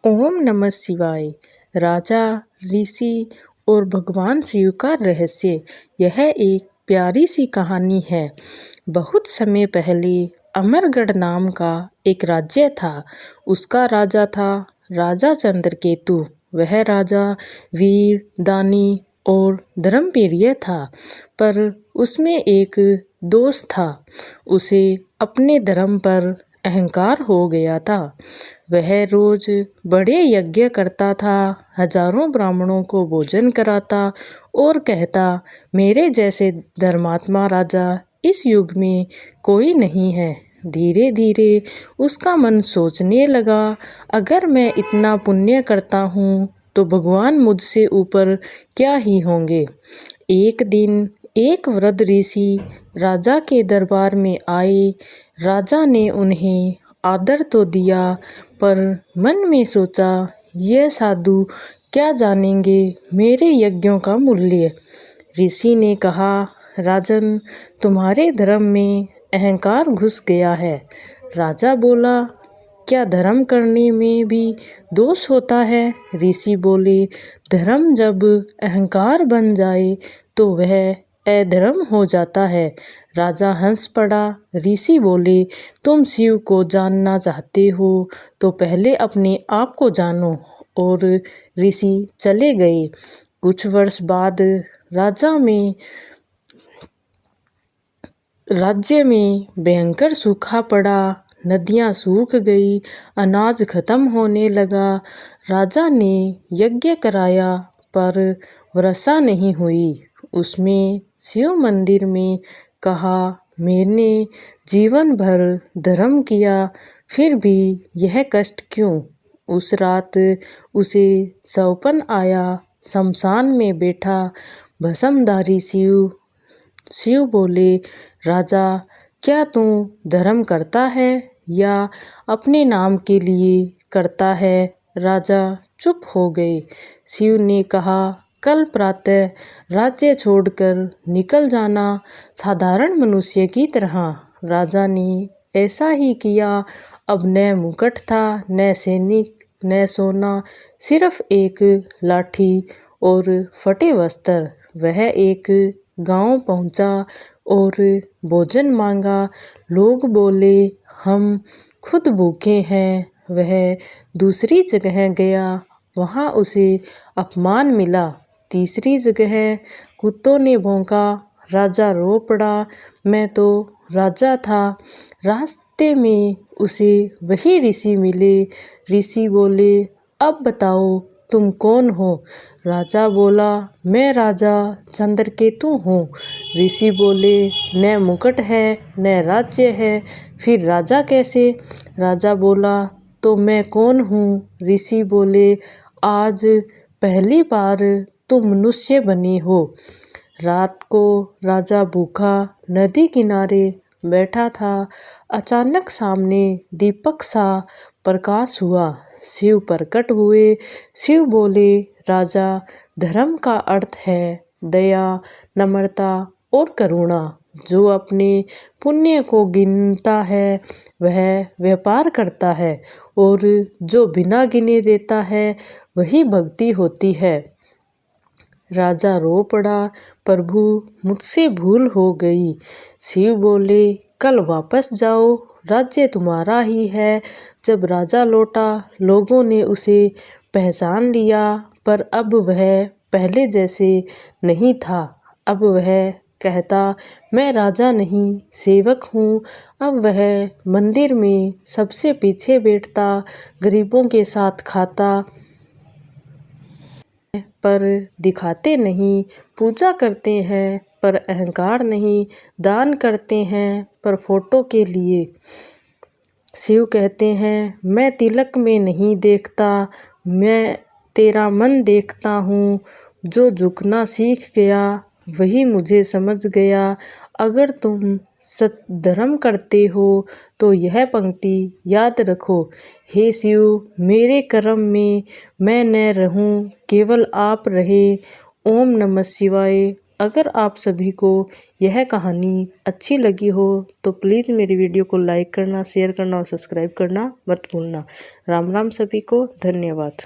ओम नमः शिवाय। राजा, ऋषि और भगवान शिव का रहस्य। यह एक प्यारी सी कहानी है। बहुत समय पहले अमरगढ़ नाम का एक राज्य था। उसका राजा था राजा चंद्रकेतु। वह राजा वीर, दानी और धर्मप्रिय था, पर उसमें एक दोष था। उसे अपने धर्म पर अहंकार हो गया था। वह रोज बड़े यज्ञ करता था, हजारों ब्राह्मणों को भोजन कराता और कहता, मेरे जैसे धर्मात्मा राजा इस युग में कोई नहीं है। धीरे धीरे उसका मन सोचने लगा, अगर मैं इतना पुण्य करता हूँ तो भगवान मुझसे ऊपर क्या ही होंगे। एक दिन एक वृद्ध ऋषि राजा के दरबार में आए। राजा ने उन्हें आदर तो दिया, पर मन में सोचा, यह साधु क्या जानेंगे मेरे यज्ञों का मूल्य। ऋषि ने कहा, राजन, तुम्हारे धर्म में अहंकार घुस गया है। राजा बोला, क्या धर्म करने में भी दोष होता है? ऋषि बोले, धर्म जब अहंकार बन जाए तो वह अधर्म हो जाता है। राजा हंस पड़ा। ऋषि बोले, तुम शिव को जानना चाहते हो तो पहले अपने आप को जानो। और ऋषि चले गए। कुछ वर्ष बाद राज्य में भयंकर सूखा पड़ा। नदियां सूख गई, अनाज खत्म होने लगा। राजा ने यज्ञ कराया, पर वर्षा नहीं हुई। उसमें शिव मंदिर में कहा, मैंने जीवन भर धर्म किया, फिर भी यह कष्ट क्यों? उस रात उसे सौपन आया। शमशान में बैठा भस्मधारी शिव बोले, राजा, क्या तू धर्म करता है या अपने नाम के लिए करता है? राजा चुप हो गए। शिव ने कहा, कल प्रातः राज्य छोड़कर निकल जाना, साधारण मनुष्य की तरह। राजा ने ऐसा ही किया। अब न मुकुट था, न सैनिक, न सोना, सिर्फ एक लाठी और फटे वस्त्र। वह एक गांव पहुंचा और भोजन मांगा। लोग बोले, हम खुद भूखे हैं। वह दूसरी जगह गया, वहां उसे अपमान मिला। तीसरी जगह कुत्तों ने भौंका। राजा रो पड़ा, मैं तो राजा था। रास्ते में उसे वही ऋषि मिले। ऋषि बोले, अब बताओ तुम कौन हो? राजा बोला, मैं राजा चंद्रकेतु हूँ। ऋषि बोले, न मुकुट है न राज्य है, फिर राजा कैसे? राजा बोला, तो मैं कौन हूँ? ऋषि बोले, आज पहली बार तुम मनुष्य बने हो। रात को राजा भूखा नदी किनारे बैठा था। अचानक सामने दीपक सा प्रकाश हुआ। शिव प्रकट हुए। शिव बोले, राजा, धर्म का अर्थ है दया, नम्रता और करुणा। जो अपने पुण्य को गिनता है वह व्यापार करता है, और जो बिना गिने देता है वही भक्ति होती है। राजा रो पड़ा, प्रभु, मुझसे भूल हो गई। शिव बोले, कल वापस जाओ, राज्य तुम्हारा ही है। जब राजा लौटा, लोगों ने उसे पहचान लिया, पर अब वह पहले जैसे नहीं था। अब वह कहता, मैं राजा नहीं, सेवक हूँ। अब वह मंदिर में सबसे पीछे बैठता, गरीबों के साथ खाता, पर दिखाते नहीं। पूजा करते हैं पर अहंकार नहीं। दान करते हैं पर फोटो के लिए। शिव कहते हैं, मैं तिलक में नहीं देखता, मैं तेरा मन देखता हूँ। जो झुकना सीख गया वही मुझे समझ गया। अगर तुम सच धर्म करते हो तो यह पंक्ति याद रखो, हे शिव, मेरे कर्म में मैं न रहूं, केवल आप रहे। ओम नमः शिवाय। अगर आप सभी को यह कहानी अच्छी लगी हो तो प्लीज़ मेरी वीडियो को लाइक करना, शेयर करना और सब्सक्राइब करना मत भूलना। राम राम सभी को, धन्यवाद।